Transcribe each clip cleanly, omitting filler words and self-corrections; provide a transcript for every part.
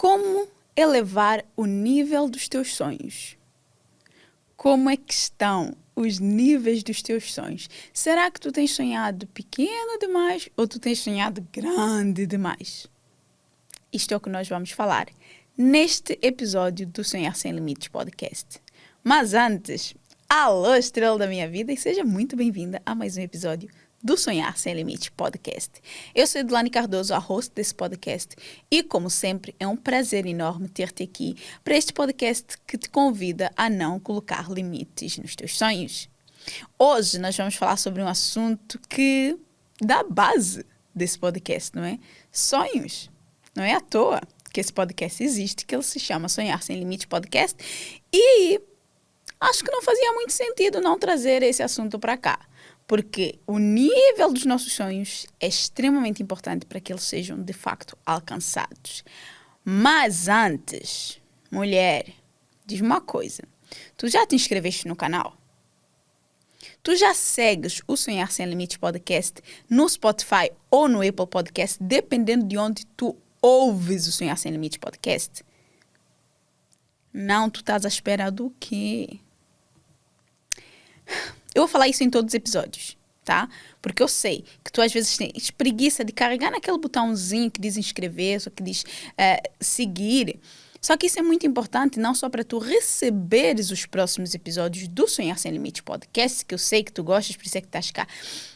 Como elevar o nível dos teus sonhos? Como é que estão os níveis dos teus sonhos? Será que tu tens sonhado pequeno demais ou tu tens sonhado grande demais? Isto é o que nós vamos falar neste episódio do Sonhar Sem Limites podcast. Mas antes, alô estrela da minha vida e seja muito bem-vinda a mais um episódio do Sonhar Sem Limites podcast. Eu sou Edilane Cardoso, a host desse podcast e, como sempre, é um prazer enorme ter-te aqui para este podcast que te convida a não colocar limites nos teus sonhos. Hoje nós vamos falar sobre um assunto que dá base desse podcast, não é? Sonhos. Não é à toa que esse podcast existe, que ele se chama Sonhar Sem Limites podcast e acho que não fazia muito sentido não trazer esse assunto para cá. Porque o nível dos nossos sonhos é extremamente importante para que eles sejam, de facto, alcançados. Mas antes, mulher, diz-me uma coisa. Tu já te inscreveste no canal? Tu já segues o Sonhar Sem Limites podcast no Spotify ou no Apple Podcast, dependendo de onde tu ouves o Sonhar Sem Limites podcast? Não, tu estás à espera do quê? Eu vou falar isso em todos os episódios, tá? Porque eu sei que tu às vezes tens preguiça de carregar naquele botãozinho que diz inscrever, ou que diz seguir. Só que isso é muito importante, não só para tu receberes os próximos episódios do Sonhar Sem Limites podcast, que eu sei que tu gostas, por isso é que estás cá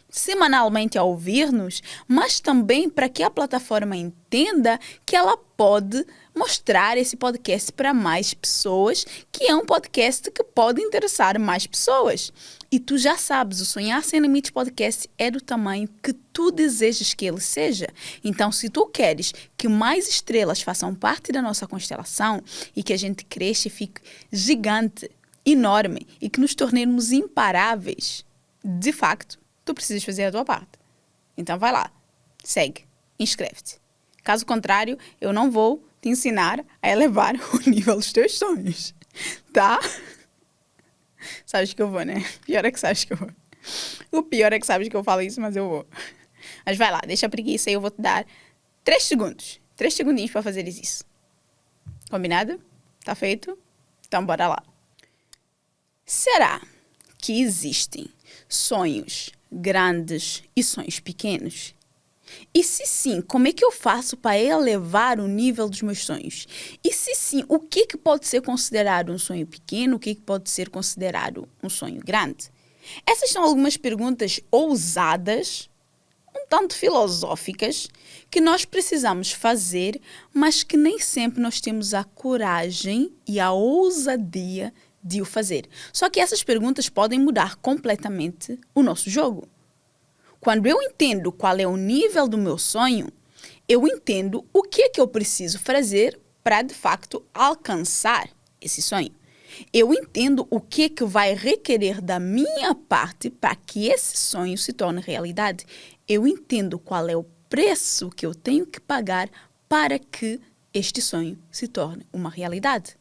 semanalmente a ouvir-nos, mas também para que a plataforma entenda que ela pode mostrar esse podcast para mais pessoas, que é um podcast que pode interessar mais pessoas. E tu já sabes, o Sonhar Sem Limites podcast é do tamanho que tu desejas que ele seja. Então, se tu queres que mais estrelas façam parte da nossa constelação e que a gente cresça e fique gigante, enorme e que nos tornemos imparáveis, de facto, tu precisas fazer a tua parte. Então vai lá, segue, inscreve-te. Caso contrário, eu não vou te ensinar a elevar o nível dos teus sonhos, tá? Sabes que eu vou, né? Pior é que sabes que eu vou. O pior é que sabes que eu falo isso, mas eu vou. Mas vai lá, deixa a preguiça e eu vou te dar 3 segundos. 3 segundinhos para fazeres isso. Combinado? Tá feito? Então bora lá. Será que existem sonhos grandes e sonhos pequenos? E se sim, como é que eu faço para elevar o nível dos meus sonhos? E se sim, o que pode ser considerado um sonho pequeno? O que pode ser considerado um sonho grande? Essas são algumas perguntas ousadas, um tanto filosóficas, que nós precisamos fazer, mas que nem sempre nós temos a coragem e a ousadia de o fazer. Só que essas perguntas podem mudar completamente o nosso jogo. Quando eu entendo qual é o nível do meu sonho, eu entendo o que eu preciso fazer para, de facto, alcançar esse sonho. Eu entendo o que vai requerer da minha parte para que esse sonho se torne realidade. Eu entendo qual é o preço que eu tenho que pagar para que este sonho se torne uma realidade.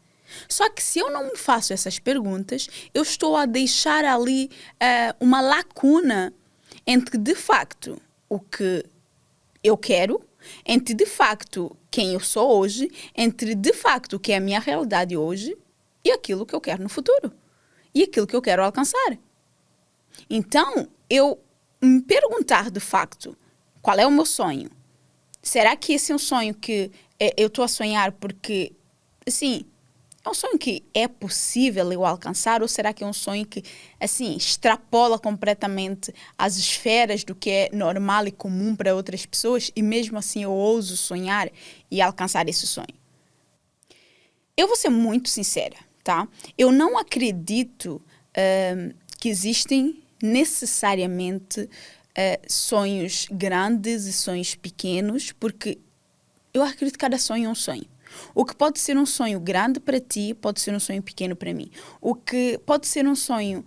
Só que se eu não me faço essas perguntas, eu estou a deixar ali uma lacuna entre, de facto, o que eu quero, entre, de facto, quem eu sou hoje, entre, de facto, o que é a minha realidade hoje e aquilo que eu quero no futuro. E aquilo que eu quero alcançar. Então, eu me perguntar, de facto, qual é o meu sonho? Será que esse é um sonho que eu estou a sonhar porque, assim, é um sonho que é possível eu alcançar ou será que é um sonho que, assim, extrapola completamente as esferas do que é normal e comum para outras pessoas e mesmo assim eu ouso sonhar e alcançar esse sonho? Eu vou ser muito sincera, tá? Eu não acredito que existem necessariamente sonhos grandes e sonhos pequenos, porque eu acredito que cada sonho é um sonho. O que pode ser um sonho grande para ti, pode ser um sonho pequeno para mim. O que pode ser um sonho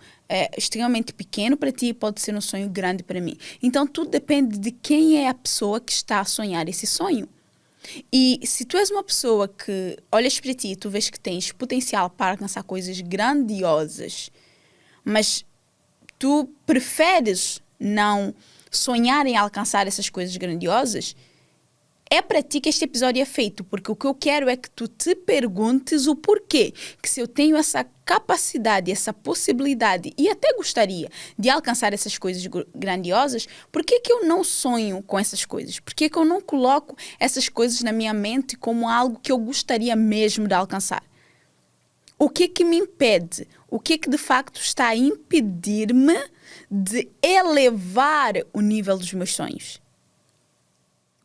extremamente pequeno para ti, pode ser um sonho grande para mim. Então, tudo depende de quem é a pessoa que está a sonhar esse sonho. E se tu és uma pessoa que olhas para ti e tu vês que tens potencial para alcançar coisas grandiosas, mas tu preferes não sonhar em alcançar essas coisas grandiosas, É para ti que este episódio é feito, porque o que eu quero é que tu te perguntes o porquê. Que se eu tenho essa capacidade, essa possibilidade, e até gostaria de alcançar essas coisas grandiosas, por que que eu não sonho com essas coisas? Por que que eu não coloco essas coisas na minha mente como algo que eu gostaria mesmo de alcançar? O que que me impede? O que que de facto está a impedir-me de elevar o nível dos meus sonhos?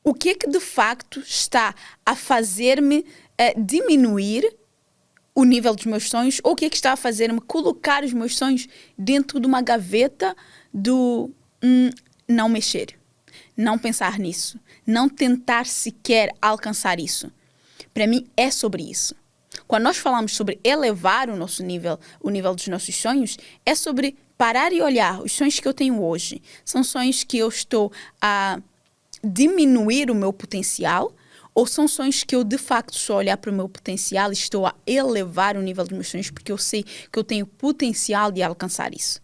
O que de facto está a fazer-me diminuir o nível dos meus sonhos? Ou o que está a fazer-me colocar os meus sonhos dentro de uma gaveta do não mexer, não pensar nisso, não tentar sequer alcançar isso? Para mim é sobre isso. Quando nós falamos sobre elevar o nosso nível, o nível dos nossos sonhos, é sobre parar e olhar os sonhos que eu tenho hoje. São sonhos que eu estou a diminuir o meu potencial, ou são sonhos que eu de facto estou a olhar para o meu potencial e estou a elevar o nível dos meus sonhos porque eu sei que eu tenho potencial de alcançar isso?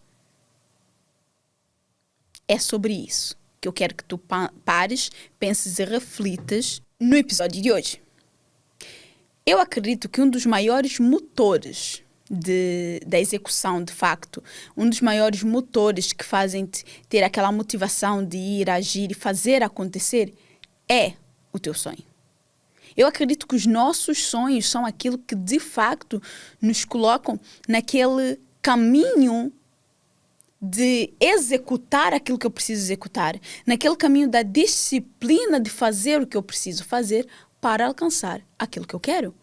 É sobre isso que eu quero que tu pares, penses e reflitas no episódio de hoje. Eu acredito que um dos maiores motores da execução, de facto, um dos maiores motores que fazem ter aquela motivação de ir, agir e fazer acontecer é o teu sonho. Eu acredito que os nossos sonhos são aquilo que, de facto, nos colocam naquele caminho de executar aquilo que eu preciso executar, naquele caminho da disciplina de fazer o que eu preciso fazer para alcançar aquilo que eu quero.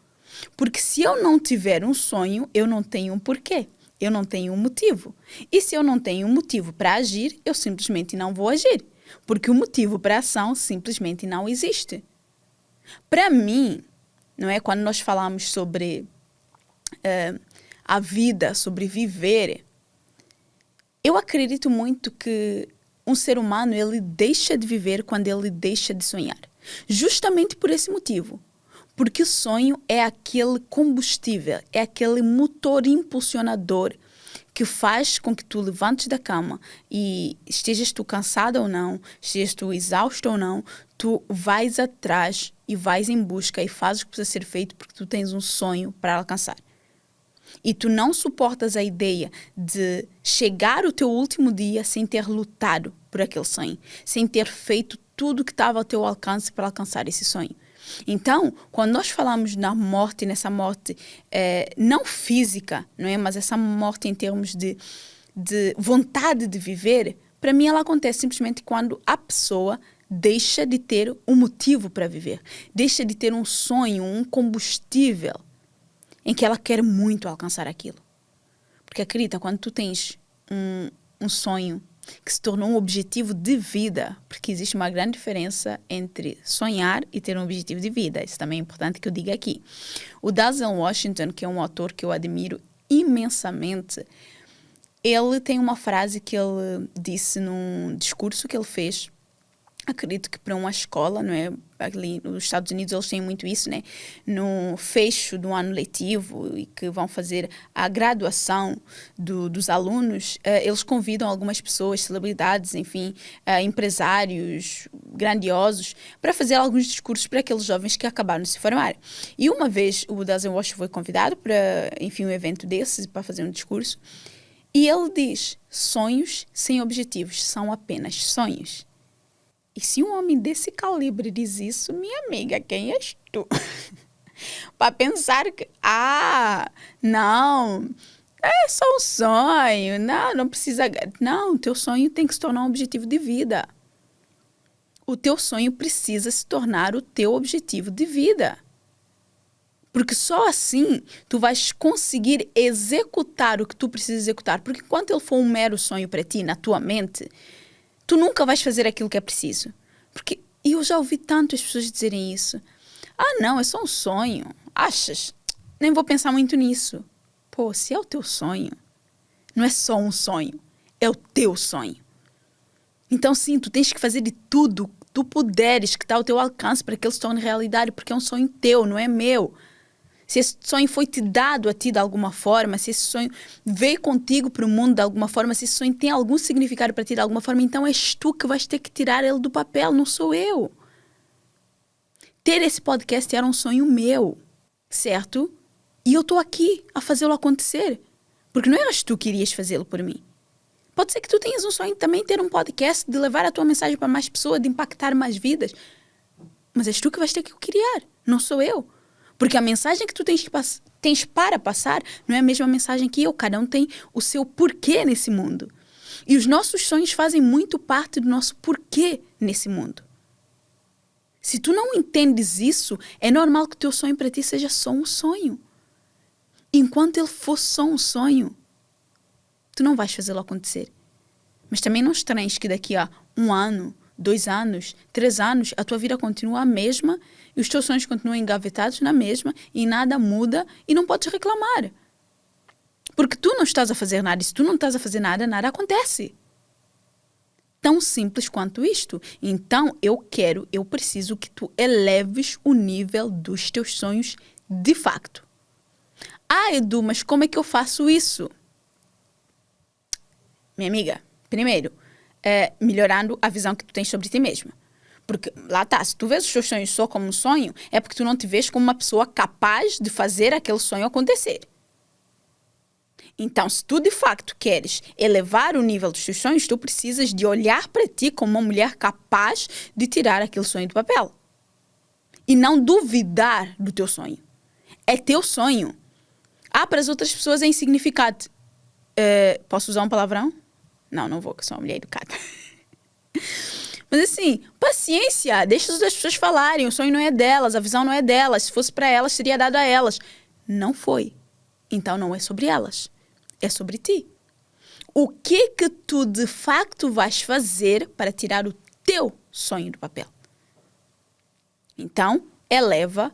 Porque se eu não tiver um sonho, eu não tenho um porquê, eu não tenho um motivo. E se eu não tenho um motivo para agir, eu simplesmente não vou agir. Porque o motivo para a ação simplesmente não existe. Para mim, não é? Quando nós falamos sobre a vida, sobre viver, eu acredito muito que um ser humano ele deixa de viver quando ele deixa de sonhar. Justamente por esse motivo. Porque o sonho é aquele combustível, é aquele motor impulsionador que faz com que tu levantes da cama e estejas tu cansado ou não, estejas tu exausto ou não, tu vais atrás e vais em busca e fazes o que precisa ser feito porque tu tens um sonho para alcançar. E tu não suportas a ideia de chegar o teu último dia sem ter lutado por aquele sonho, sem ter feito tudo que estava ao teu alcance para alcançar esse sonho. Então, quando nós falamos na morte, nessa morte não física, não é? Mas essa morte em termos de vontade de viver, para mim ela acontece simplesmente quando a pessoa deixa de ter um motivo para viver, deixa de ter um sonho, um combustível em que ela quer muito alcançar aquilo. Porque acredita, quando tu tens um sonho que se tornou um objetivo de vida, porque existe uma grande diferença entre sonhar e ter um objetivo de vida. Isso também é importante que eu diga aqui. O Denzel Washington, que é um autor que eu admiro imensamente, ele tem uma frase que ele disse num discurso que ele fez, acredito que para uma escola, não é? Ali nos Estados Unidos eles têm muito isso, né? No fecho do ano letivo e que vão fazer a graduação dos alunos, eles convidam algumas pessoas, celebridades, enfim, empresários grandiosos, para fazer alguns discursos para aqueles jovens que acabaram de se formar. E uma vez o Denzel Washington foi convidado para, enfim, um evento desses, para fazer um discurso, e ele diz: sonhos sem objetivos são apenas sonhos. E se um homem desse calibre diz isso, minha amiga, quem és tu? Para pensar que, não, é só um sonho, não precisa... Não, teu sonho tem que se tornar um objetivo de vida. O teu sonho precisa se tornar o teu objetivo de vida. Porque só assim tu vais conseguir executar o que tu precisas executar. Porque enquanto ele for um mero sonho para ti, na tua mente, tu nunca vais fazer aquilo que é preciso. Porque eu já ouvi tantas pessoas dizerem isso. Não, é só um sonho. Achas? Nem vou pensar muito nisso. Pô, se é o teu sonho, não é só um sonho. É o teu sonho. Então sim, tu tens que fazer de tudo que tu puderes, que está ao teu alcance para que ele se torne realidade. Porque é um sonho teu, não é meu. Se esse sonho foi te dado a ti de alguma forma, se esse sonho veio contigo para o mundo de alguma forma, se esse sonho tem algum significado para ti de alguma forma, então és tu que vais ter que tirar ele do papel, não sou eu. ter esse podcast era um sonho meu, certo? E eu estou aqui a fazê-lo acontecer. Porque não eras tu que irias fazê-lo por mim. Pode ser que tu tenhas um sonho de também ter um podcast, de levar a tua mensagem para mais pessoas, de impactar mais vidas. Mas és tu que vais ter que o criar, não sou eu. Porque a mensagem que tu tens para passar não é a mesma mensagem que eu. Cada um tem o seu porquê nesse mundo. E os nossos sonhos fazem muito parte do nosso porquê nesse mundo. Se tu não entendes isso, é normal que o teu sonho para ti seja só um sonho. Enquanto ele for só um sonho, tu não vais fazê-lo acontecer. Mas também não estranhes que daqui a 1 ano, 2 anos, 3 anos, a tua vida continua a mesma e os teus sonhos continuam engavetados na mesma e nada muda e não podes reclamar. Porque tu não estás a fazer nada e se tu não estás a fazer nada, nada acontece. Tão simples quanto isto. Então, eu preciso que tu eleves o nível dos teus sonhos de facto. Ah, Edu, mas como é que eu faço isso? Minha amiga, primeiro, melhorando a visão que tu tens sobre ti mesma. Porque, lá está, se tu vês os teus sonhos só como um sonho, é porque tu não te vês como uma pessoa capaz de fazer aquele sonho acontecer. Então, se tu de facto queres elevar o nível dos teus sonhos, tu precisas de olhar para ti como uma mulher capaz de tirar aquele sonho do papel. E não duvidar do teu sonho. É teu sonho. Ah, para as outras pessoas é insignificante. Posso usar um palavrão? Não vou, que eu sou uma mulher educada. Mas assim, paciência, deixa as outras pessoas falarem, o sonho não é delas, a visão não é delas, se fosse para elas, seria dado a elas. Não foi. Então não é sobre elas, é sobre ti. O que tu de facto vais fazer para tirar o teu sonho do papel? Então, eleva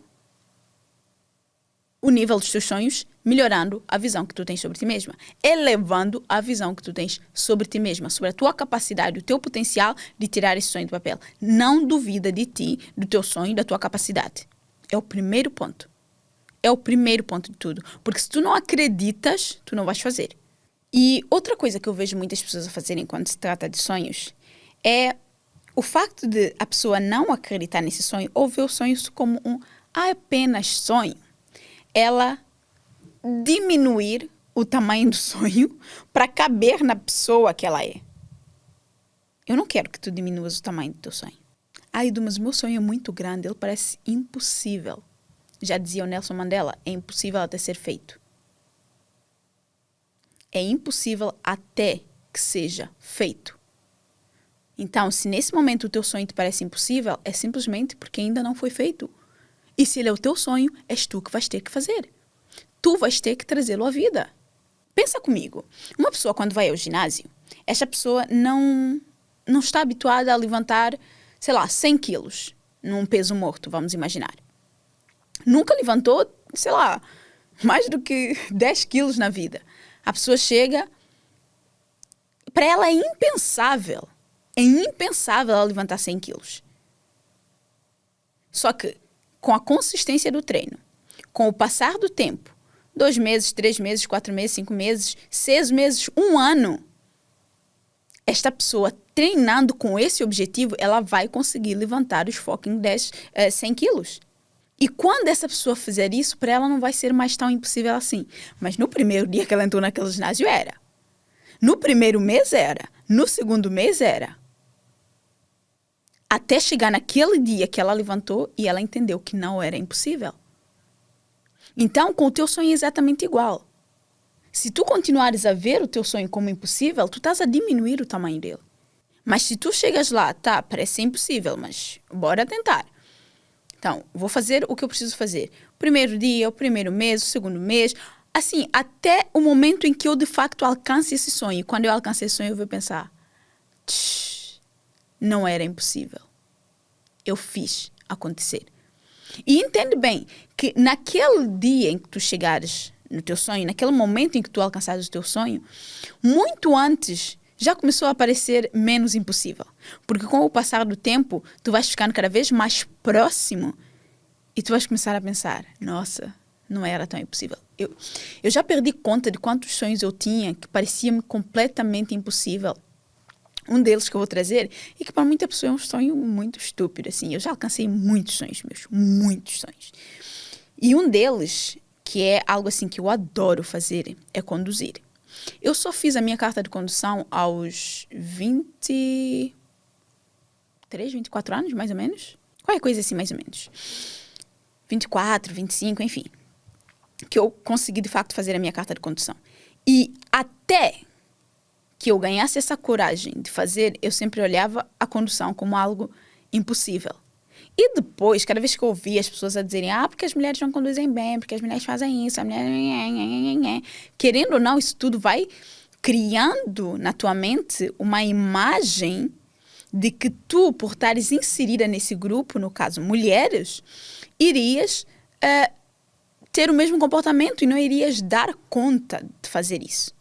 o nível dos teus sonhos, melhorando a visão que tu tens sobre ti mesma. Elevando a visão que tu tens sobre ti mesma, sobre a tua capacidade, o teu potencial de tirar esse sonho do papel. Não duvida de ti, do teu sonho, da tua capacidade. É o primeiro ponto. É o primeiro ponto de tudo. Porque se tu não acreditas, tu não vais fazer. E outra coisa que eu vejo muitas pessoas a fazerem quando se trata de sonhos é o facto de a pessoa não acreditar nesse sonho ou ver o sonho como um apenas sonho. Ela diminuir o tamanho do sonho para caber na pessoa que ela é. Eu não quero que tu diminuas o tamanho do teu sonho. Edu, mas o meu sonho é muito grande, ele parece impossível. Já dizia o Nelson Mandela, é impossível até ser feito. É impossível até que seja feito. Então, se nesse momento o teu sonho te parece impossível, é simplesmente porque ainda não foi feito. E se ele é o teu sonho, és tu que vais ter que fazer. Tu vais ter que trazê-lo à vida. Pensa comigo. Uma pessoa quando vai ao ginásio, esta pessoa não está habituada a levantar, 100 quilos num peso morto, vamos imaginar. Nunca levantou, mais do que 10 quilos na vida. A pessoa chega, para ela é impensável ela levantar 100 quilos. Só que, com a consistência do treino, com o passar do tempo, 2 meses, 3 meses, 4 meses, 5 meses, 6 meses, 1 ano, esta pessoa treinando com esse objetivo, ela vai conseguir levantar os fucking 100 quilos. E quando essa pessoa fizer isso, para ela não vai ser mais tão impossível assim. Mas no primeiro dia que ela entrou naquele ginásio, era. No primeiro mês, era. No segundo mês, era. Até chegar naquele dia que ela levantou e ela entendeu que não era impossível. Então, com o teu sonho é exatamente igual. Se tu continuares a ver o teu sonho como impossível, tu estás a diminuir o tamanho dele. Mas se tu chegas lá, parece impossível, mas bora tentar. Então, vou fazer o que eu preciso fazer. O primeiro dia, o primeiro mês, o segundo mês. Assim, até o momento em que eu, de facto, alcance esse sonho. Quando eu alcançar esse sonho, eu vou pensar, não era impossível. Eu fiz acontecer. E entende bem que naquele dia em que tu chegares no teu sonho, naquele momento em que tu alcançares o teu sonho, muito antes já começou a parecer menos impossível. Porque com o passar do tempo, tu vais ficando cada vez mais próximo e tu vais começar a pensar, nossa, não era tão impossível. Eu já perdi conta de quantos sonhos eu tinha que parecia-me completamente impossível. Um deles que eu vou trazer e que para muita pessoa é um sonho muito estúpido, assim. Eu já alcancei muitos sonhos meus, muitos sonhos. E um deles, que é algo assim que eu adoro fazer, é conduzir. Eu só fiz a minha carta de condução aos 23, 24 anos, mais ou menos. Qualquer coisa assim, mais ou menos. 24, 25, enfim. Que eu consegui, de facto, fazer a minha carta de condução. E até que eu ganhasse essa coragem de fazer, eu sempre olhava a condução como algo impossível. E depois, cada vez que eu ouvia as pessoas a dizerem porque as mulheres não conduzem bem, porque as mulheres fazem isso, a mulher... Querendo ou não, isso tudo vai criando na tua mente uma imagem de que tu, por estares inserida nesse grupo, no caso mulheres, irias ter o mesmo comportamento e não irias dar conta de fazer isso.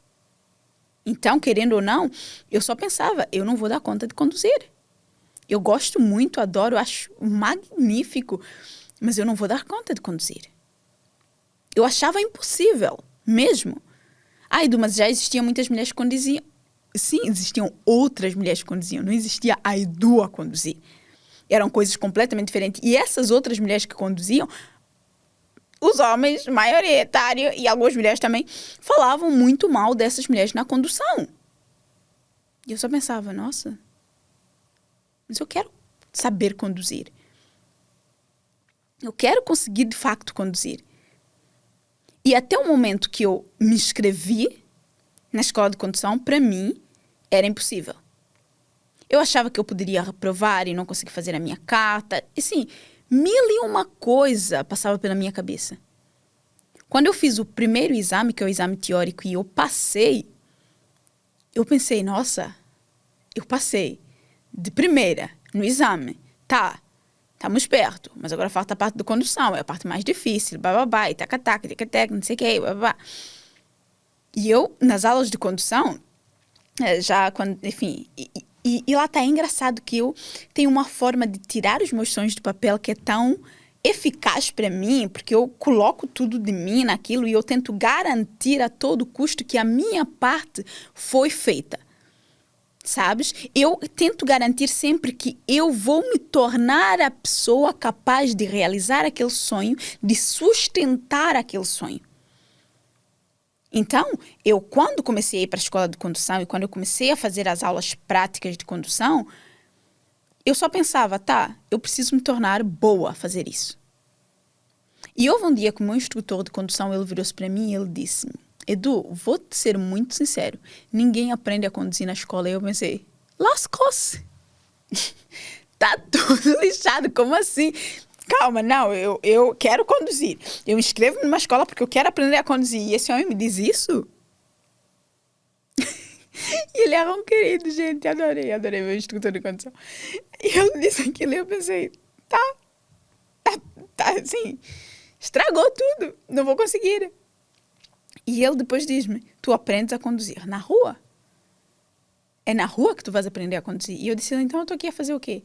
Então, querendo ou não, eu só pensava, eu não vou dar conta de conduzir. Eu gosto muito, adoro, acho magnífico, mas eu não vou dar conta de conduzir. Eu achava impossível, mesmo. Edu, mas já existiam muitas mulheres que conduziam. Sim, existiam outras mulheres que conduziam, não existia a Edu a conduzir. Eram coisas completamente diferentes. E essas outras mulheres que conduziam, os homens, maioritário, e algumas mulheres também, falavam muito mal dessas mulheres na condução. E eu só pensava, nossa, mas eu quero saber conduzir. Eu quero conseguir, de facto, conduzir. E até o momento que eu me inscrevi na escola de condução, para mim, era impossível. Eu achava que eu poderia reprovar e não conseguir fazer a minha carta. E sim, 1001 coisa passava pela minha cabeça. Quando eu fiz o primeiro exame, que é o exame teórico, e eu passei, eu pensei, nossa, eu passei de primeira no exame. Estamos perto, mas agora falta a parte da condução, é a parte mais difícil, bababá, e taca-taca, tic-tac, não sei o que, bababá. E eu, nas aulas de condução, já quando, enfim... E lá está engraçado que eu tenho uma forma de tirar os meus sonhos do papel que é tão eficaz para mim, porque eu coloco tudo de mim naquilo e eu tento garantir a todo custo que a minha parte foi feita. Sabes? Eu tento garantir sempre que eu vou me tornar a pessoa capaz de realizar aquele sonho, de sustentar aquele sonho. Então, eu quando comecei a ir para a escola de condução e quando eu comecei a fazer as aulas práticas de condução, eu só pensava, eu preciso me tornar boa a fazer isso. E houve um dia que o meu instrutor de condução, ele virou-se para mim e ele disse, Edu, vou-te ser muito sincero, ninguém aprende a conduzir na escola. E eu pensei, lascou-se. Tá tudo lixado, como assim? Calma, não, eu quero conduzir. Eu inscrevo-me numa escola porque eu quero aprender a conduzir. E esse homem me diz isso? E ele era um querido, gente. Adorei meu instrutor de condução. E ele disse aquilo e eu pensei, tá, assim, estragou tudo, não vou conseguir. E ele depois diz-me, tu aprendes a conduzir na rua? É na rua que tu vais aprender a conduzir? E eu disse, então eu estou aqui a fazer o quê?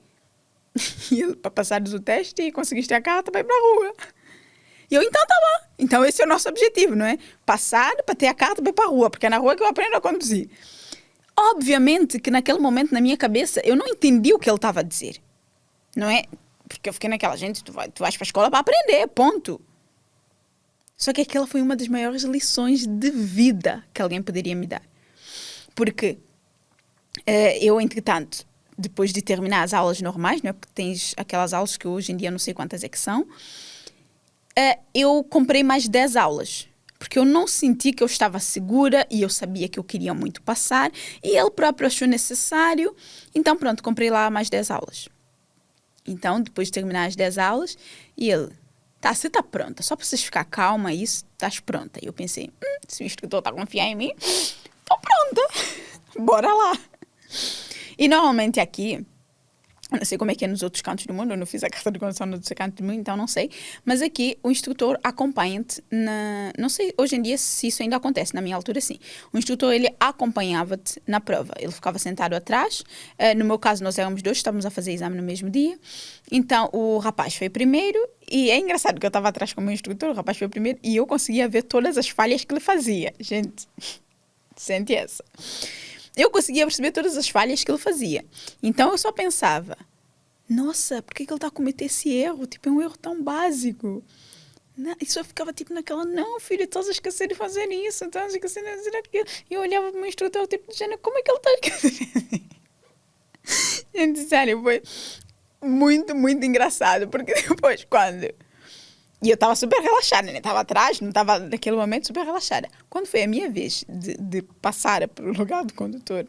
E ele, para passares o teste e conseguiste a carta, vai para a rua. E eu, então tá bom. Então esse é o nosso objetivo, não é? Passar para ter a carta, vai para a rua, porque é na rua que eu aprendo a conduzir. Obviamente que naquele momento, na minha cabeça, eu não entendi o que ele estava a dizer. Não é? Porque eu fiquei naquela, gente, tu vais para a escola para aprender, ponto. Só que aquela foi uma das maiores lições de vida que alguém poderia me dar. Porque eu, entretanto, depois de terminar as aulas normais, não é? Porque tens aquelas aulas que hoje em dia não sei quantas é que são, eu comprei mais 10 aulas. Porque eu não senti que eu estava segura e eu sabia que eu queria muito passar e ele próprio achou necessário. Então, pronto, comprei lá mais 10 aulas. Então, depois de terminar as 10 aulas, e ele, você está pronta, só para vocês ficar calma, isso, estás pronta. E eu pensei, se o instrutor está a confiar em mim, estou pronta, bora lá. E normalmente aqui, eu não sei como é que é nos outros cantos do mundo, eu não fiz a carta de condução nos outros cantos do mundo, então não sei. Mas aqui o instrutor acompanha-te não sei hoje em dia se isso ainda acontece, na minha altura sim. O instrutor, ele acompanhava-te na prova. Ele ficava sentado atrás. No meu caso, nós éramos dois, estávamos a fazer exame no mesmo dia. Então o rapaz foi primeiro e é engraçado que eu estava atrás com o meu instrutor, o rapaz foi primeiro e eu conseguia ver todas as falhas que ele fazia. Gente, sente essa. eu conseguia perceber todas as falhas que ele fazia. Então eu só pensava, nossa, por que ele está a cometer esse erro? Tipo, é um erro tão básico. Não, e só ficava tipo naquela, não, filho, estás a esquecer de fazer isso, estás a esquecer de fazer aquilo. E eu olhava para o meu instrutor, tipo, de género, como é que ele está a esquecer? Gente, sério, foi muito, muito engraçado, porque depois, quando... E eu estava super relaxada, né? Estava atrás, não estava naquele momento super relaxada. Quando foi a minha vez de passar para o lugar do condutor,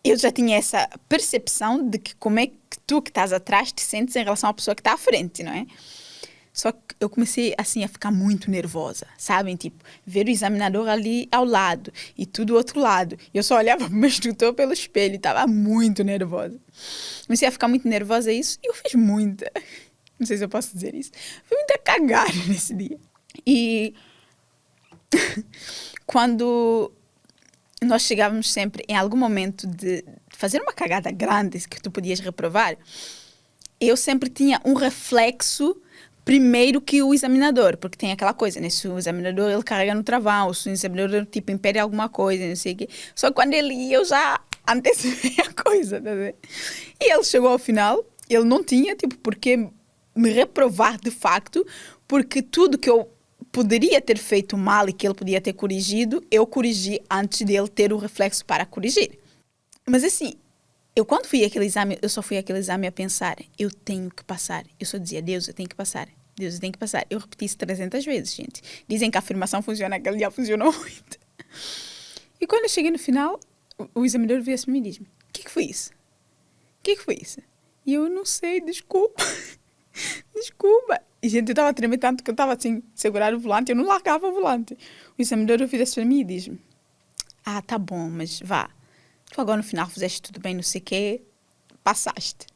eu já tinha essa percepção de que como é que tu que estás atrás te sentes em relação à pessoa que está à frente, não é? Só que eu comecei, assim, a ficar muito nervosa, sabem? Tipo, ver o examinador ali ao lado e tudo do outro lado. E eu só olhava para o meu instrutor pelo espelho e estava muito nervosa. Comecei a ficar muito nervosa isso e eu fiz muita... Não sei se eu posso dizer isso. Fui muita cagada nesse dia. E quando nós chegávamos sempre em algum momento de fazer uma cagada grande que tu podias reprovar, eu sempre tinha um reflexo primeiro que o examinador, porque tem aquela coisa, né? Se o examinador ele carrega no travão, se o examinador tipo impede alguma coisa, não sei o quê. Só que quando ele ia, eu já antecipei a coisa, tá vendo? E ele chegou ao final, ele não tinha, tipo, porque me reprovar de facto, porque tudo que eu poderia ter feito mal e que ele podia ter corrigido, eu corrigi antes dele ter o reflexo para corrigir. Mas assim, eu quando fui àquele exame, eu só fui àquele exame a pensar, eu tenho que passar. Eu só dizia, Deus, eu tenho que passar. Deus, eu tenho que passar. Eu repeti isso 300 vezes, gente. Dizem que a afirmação funciona, aquele dia funcionou muito. E quando eu cheguei no final, o examinador veio assim e me diz-me, o que foi isso? O que foi isso? E eu não sei, desculpa. Desculpa. E, gente, eu estava a tremer tanto que eu estava assim, segurar o volante, eu não largava o volante. O examinador vira-se para mim e diz-me, tá bom, mas vá. Tu agora no final fizeste tudo bem, não sei o quê, passaste.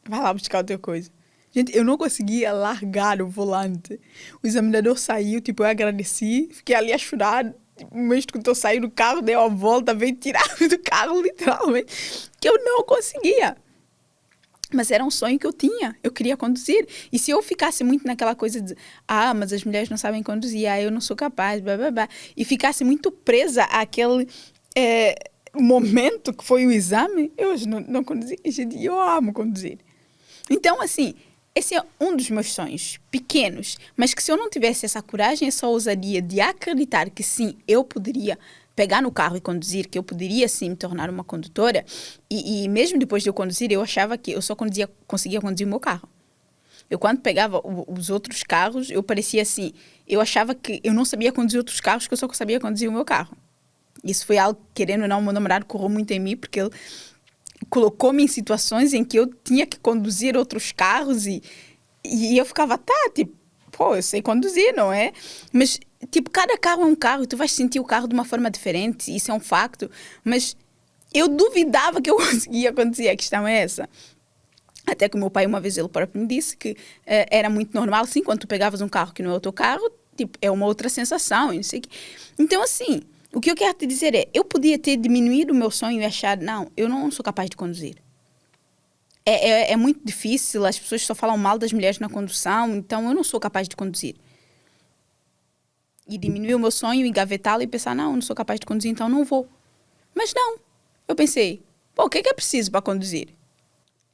Vai lá buscar outra coisa. Gente, eu não conseguia largar o volante. O examinador saiu, tipo, eu agradeci, fiquei ali a chorar. O meu instrutor saiu do carro, deu a volta, veio tirar do carro, literalmente, que eu não conseguia. Mas era um sonho que eu tinha, eu queria conduzir. E se eu ficasse muito naquela coisa de, mas as mulheres não sabem conduzir, eu não sou capaz, blá, blá, blá, e ficasse muito presa àquele momento que foi o exame, eu hoje não conduzi, gente, eu amo conduzir. Então, assim, esse é um dos meus sonhos, pequenos, mas que se eu não tivesse essa coragem, essa ousadia de acreditar que sim, eu poderia pegar no carro e conduzir, que eu poderia sim me tornar uma condutora, e mesmo depois de eu conduzir, eu achava que eu só conseguia conduzir o meu carro. Eu quando pegava os outros carros, eu parecia assim, eu achava que eu não sabia conduzir outros carros, que eu só sabia conduzir o meu carro. Isso foi algo, querendo ou não, o meu namorado correu muito em mim, porque ele colocou-me em situações em que eu tinha que conduzir outros carros e eu ficava, tipo, eu sei conduzir, não é? Mas, tipo, cada carro é um carro e tu vais sentir o carro de uma forma diferente, isso é um facto, mas eu duvidava que eu conseguia conduzir, a questão é essa. Até que o meu pai, uma vez, ele próprio me disse que era muito normal, assim, quando tu pegavas um carro que não é o teu carro, tipo, é uma outra sensação, e não sei o quê. Então, assim, o que eu quero te dizer é, eu podia ter diminuído o meu sonho e achar, não, eu não sou capaz de conduzir. É muito difícil, as pessoas só falam mal das mulheres na condução, então eu não sou capaz de conduzir. E diminuir o meu sonho, engavetá-lo e pensar, não, eu não sou capaz de conduzir, então não vou. Mas não. Eu pensei, o que é preciso para conduzir?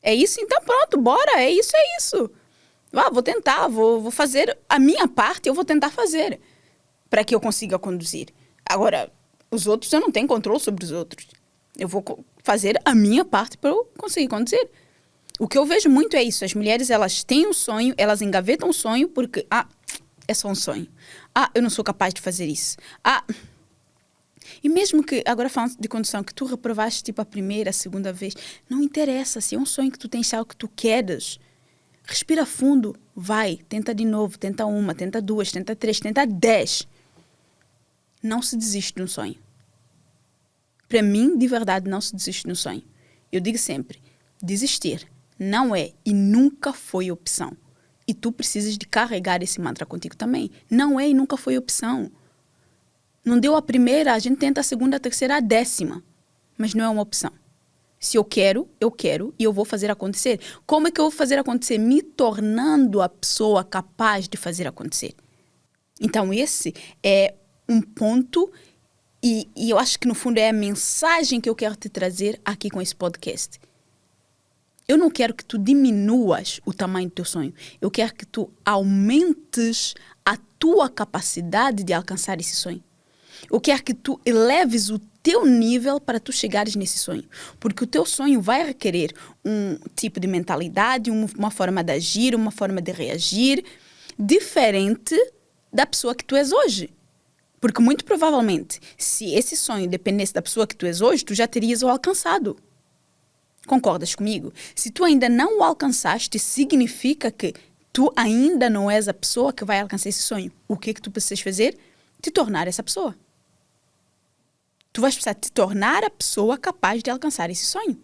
É isso? Então pronto, bora, é isso. Vou tentar, vou fazer a minha parte, eu vou tentar fazer para que eu consiga conduzir. Agora, os outros, eu não tenho controle sobre os outros. Eu vou fazer a minha parte para eu conseguir conduzir. O que eu vejo muito é isso. As mulheres, elas têm um sonho, elas engavetam um sonho porque, é só um sonho. Eu não sou capaz de fazer isso. E mesmo que, agora falando de condução, que tu reprovaste tipo a primeira, a segunda vez, não interessa. Se é um sonho que tu tens, algo que tu queres, respira fundo, vai, tenta de novo, tenta uma, tenta duas, tenta três, tenta 10. Não se desiste de um sonho. Para mim, de verdade, não se desiste de um sonho. Eu digo sempre, desistir não é e nunca foi opção. E tu precisas de carregar esse mantra contigo também. Não é e nunca foi opção. Não deu a primeira, a gente tenta a segunda, a terceira, a 10ª. Mas não é uma opção. Se eu quero e eu vou fazer acontecer. Como é que eu vou fazer acontecer? Me tornando a pessoa capaz de fazer acontecer. Então esse é um ponto E eu acho que, no fundo, é a mensagem que eu quero te trazer aqui com esse podcast. Eu não quero que tu diminuas o tamanho do teu sonho. Eu quero que tu aumentes a tua capacidade de alcançar esse sonho. Eu quero que tu eleves o teu nível para tu chegares nesse sonho. Porque o teu sonho vai requerer um tipo de mentalidade, uma forma de agir, uma forma de reagir diferente da pessoa que tu és hoje. Porque muito provavelmente, se esse sonho dependesse da pessoa que tu és hoje, tu já terias o alcançado. Concordas comigo? Se tu ainda não o alcançaste, significa que tu ainda não és a pessoa que vai alcançar esse sonho. O que é que tu precisas fazer? Te tornar essa pessoa. Tu vais precisar te tornar a pessoa capaz de alcançar esse sonho.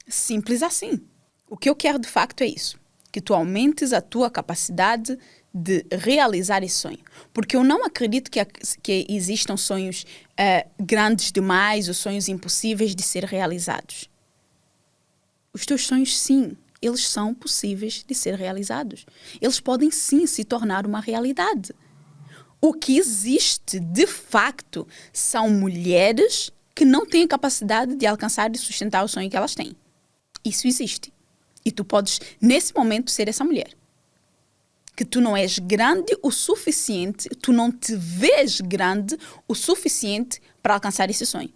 Simples assim. O que eu quero de facto é isso. Que tu aumentes a tua capacidade de realizar esse sonho. Porque eu não acredito que existam sonhos grandes demais ou sonhos impossíveis de ser realizados. Os teus sonhos, sim, eles são possíveis de ser realizados. Eles podem, sim, se tornar uma realidade. O que existe, de facto, são mulheres que não têm a capacidade de alcançar e sustentar o sonho que elas têm. Isso existe. E tu podes, nesse momento, ser essa mulher. Que tu não és grande o suficiente, tu não te vês grande o suficiente para alcançar esse sonho.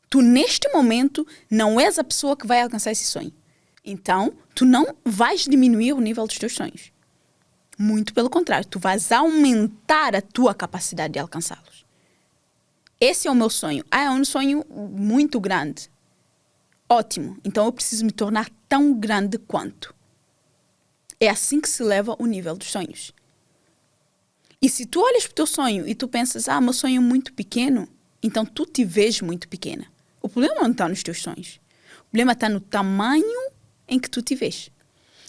Tu, neste momento, não és a pessoa que vai alcançar esse sonho. Então, tu não vais diminuir o nível dos teus sonhos. Muito pelo contrário, tu vais aumentar a tua capacidade de alcançá-los. Esse é o meu sonho. É um sonho muito grande. Ótimo. Então, eu preciso me tornar tão grande quanto. É assim que se leva o nível dos sonhos. E se tu olhas para o teu sonho e tu pensas, meu sonho é muito pequeno, então tu te vês muito pequena. O problema não está nos teus sonhos. O problema está no tamanho em que tu te vês.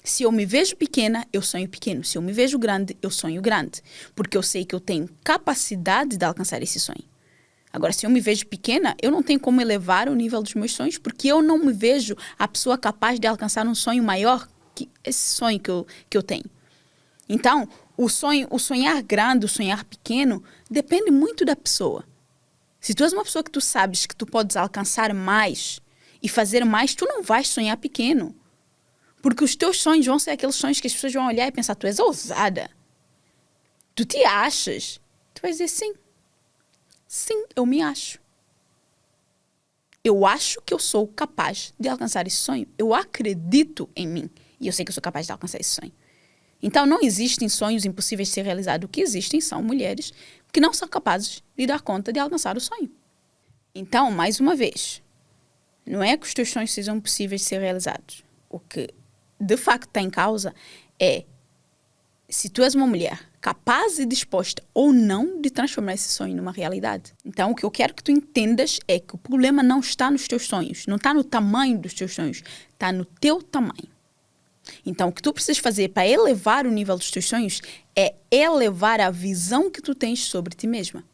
Se eu me vejo pequena, eu sonho pequeno. Se eu me vejo grande, eu sonho grande. Porque eu sei que eu tenho capacidade de alcançar esse sonho. Agora, se eu me vejo pequena, eu não tenho como elevar o nível dos meus sonhos, porque eu não me vejo a pessoa capaz de alcançar um sonho maior que esse sonho que eu tenho. Então, o sonhar grande, o sonhar pequeno, depende muito da pessoa. Se tu és uma pessoa que tu sabes que tu podes alcançar mais e fazer mais, tu não vais sonhar pequeno. Porque os teus sonhos vão ser aqueles sonhos que as pessoas vão olhar e pensar, tu és ousada. Tu te achas? Tu vais dizer sim. Sim, eu me acho. Eu acho que eu sou capaz de alcançar esse sonho. Eu acredito em mim. E eu sei que eu sou capaz de alcançar esse sonho. Então, não existem sonhos impossíveis de ser realizados. O que existem são mulheres que não são capazes de dar conta de alcançar o sonho. Então, mais uma vez, não é que os teus sonhos sejam possíveis de ser realizados. O que, de facto, está em causa é se tu és uma mulher capaz e disposta ou não de transformar esse sonho numa realidade. Então, o que eu quero que tu entendas é que o problema não está nos teus sonhos, não está no tamanho dos teus sonhos, está no teu tamanho. Então, o que tu precisas fazer para elevar o nível dos teus sonhos é elevar a visão que tu tens sobre ti mesma.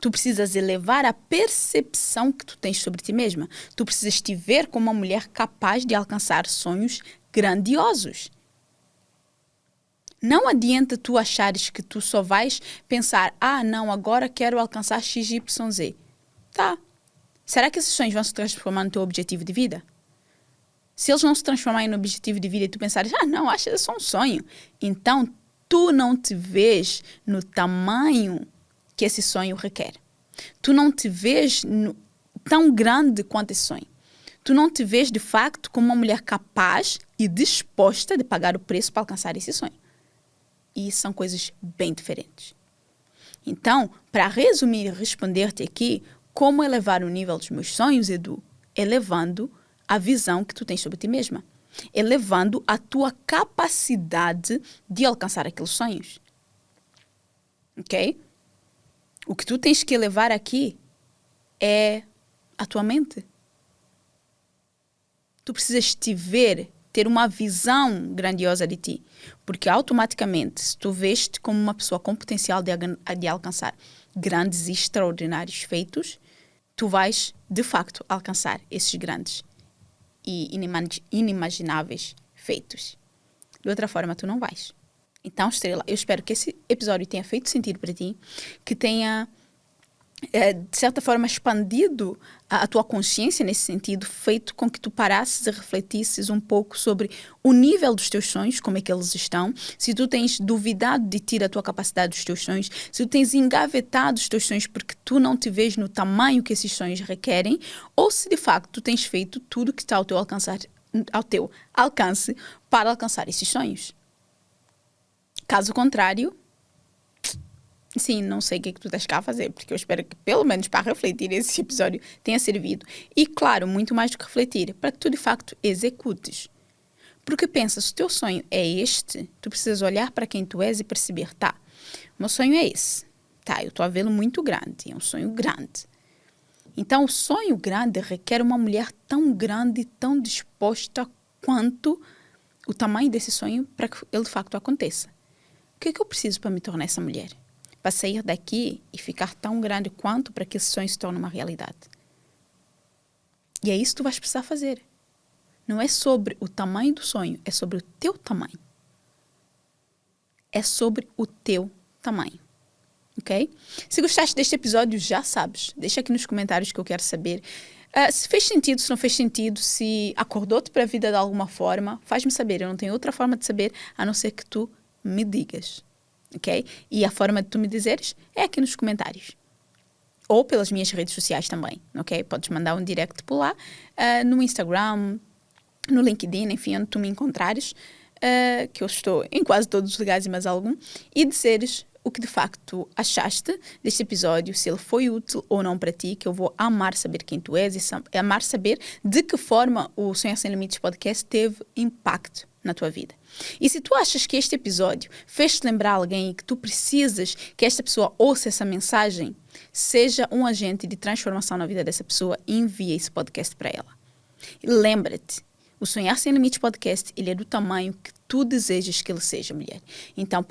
Tu precisas elevar a percepção que tu tens sobre ti mesma. Tu precisas te ver como uma mulher capaz de alcançar sonhos grandiosos. Não adianta tu achares que tu só vais pensar, não, agora quero alcançar XYZ. Tá. Será que esses sonhos vão se transformar no teu objetivo de vida? Se eles não se transformarem no objetivo de vida e tu pensares, não, acho que é só um sonho. Então, tu não te vês no tamanho que esse sonho requer. Tu não te vês tão grande quanto esse sonho. Tu não te vês, de facto, como uma mulher capaz e disposta de pagar o preço para alcançar esse sonho. E são coisas bem diferentes. Então, para resumir e responder-te aqui, como elevar o nível dos meus sonhos, Edu? Elevando a visão que tu tens sobre ti mesma. Elevando a tua capacidade de alcançar aqueles sonhos. Ok? O que tu tens que elevar aqui é a tua mente. Tu precisas te ver, ter uma visão grandiosa de ti. Porque automaticamente, se tu vês-te como uma pessoa com potencial de alcançar grandes e extraordinários feitos, tu vais, de facto, alcançar esses grandes e inimagináveis feitos. De outra forma, tu não vais. Então, Estrela, eu espero que esse episódio tenha feito sentido para ti, que tenha de certa forma, expandido a tua consciência nesse sentido, feito com que tu parasses e refletisses um pouco sobre o nível dos teus sonhos, como é que eles estão, se tu tens duvidado de ti, da tua capacidade dos teus sonhos, se tu tens engavetado os teus sonhos porque tu não te vês no tamanho que esses sonhos requerem, ou se de facto tu tens feito tudo que está ao teu alcance para alcançar esses sonhos. Caso contrário, sim, não sei o que é que tu estás cá a fazer, porque eu espero que, pelo menos para refletir, esse episódio tenha servido. E, claro, muito mais do que refletir, para que tu, de facto, executes. Porque pensa, se o teu sonho é este, tu precisas olhar para quem tu és e perceber, tá, o meu sonho é esse. Tá, eu estou a vê-lo muito grande, é um sonho grande. Então, o sonho grande requer uma mulher tão grande e tão disposta quanto o tamanho desse sonho para que ele, de facto, aconteça. O que é que eu preciso para me tornar essa mulher? Para sair daqui e ficar tão grande quanto para que esse sonho se torne uma realidade. E é isso que tu vais precisar fazer. Não é sobre o tamanho do sonho, é sobre o teu tamanho. É sobre o teu tamanho. Ok? Se gostaste deste episódio, já sabes. Deixa aqui nos comentários que eu quero saber. Se fez sentido, se não fez sentido, se acordou-te para a vida de alguma forma, faz-me saber. Eu não tenho outra forma de saber, a não ser que tu me digas. Ok? E a forma de tu me dizeres é aqui nos comentários. Ou pelas minhas redes sociais também, ok? Podes mandar um direct por lá, no Instagram, no LinkedIn, enfim, onde tu me encontrares, que eu estou em quase todos os lugares e mais algum, e dizeres o que de facto achaste deste episódio, se ele foi útil ou não para ti, que eu vou amar saber quem tu és e amar saber de que forma o Sonhar Sem Limites podcast teve impacto na tua vida. E se tu achas que este episódio fez-te lembrar alguém e que tu precisas que esta pessoa ouça essa mensagem, seja um agente de transformação na vida dessa pessoa e envia esse podcast para ela. E lembra-te, o Sonhar Sem Limites podcast, ele é do tamanho que tu desejas que ele seja, mulher. Então,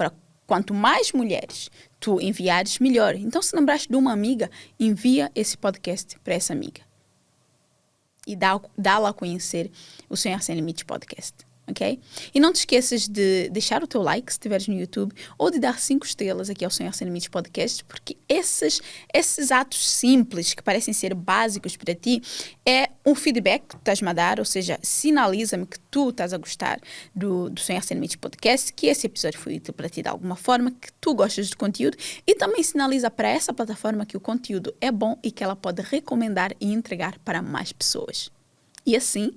quanto mais mulheres tu enviares, melhor. Então, se lembraste de uma amiga, envia esse podcast para essa amiga. E dá-la a conhecer o Sonhar Sem Limites podcast. Ok? E não te esqueças de deixar o teu like se estiveres no YouTube ou de dar 5 estrelas aqui ao Sonhar Sem Limites podcast, porque esses atos simples que parecem ser básicos para ti é um feedback que tu estás-me a dar, ou seja, sinaliza-me que tu estás a gostar do Sonhar Sem Limites podcast, que esse episódio foi útil para ti de alguma forma, que tu gostas do conteúdo e também sinaliza para essa plataforma que o conteúdo é bom e que ela pode recomendar e entregar para mais pessoas. E assim,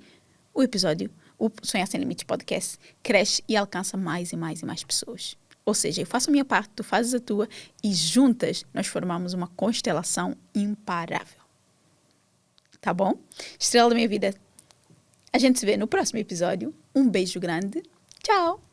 o Sonhar Sem Limites podcast cresce e alcança mais e mais e mais pessoas. Ou seja, eu faço a minha parte, tu fazes a tua e juntas nós formamos uma constelação imparável. Tá bom? Estrela da minha vida, a gente se vê no próximo episódio. Um beijo grande. Tchau!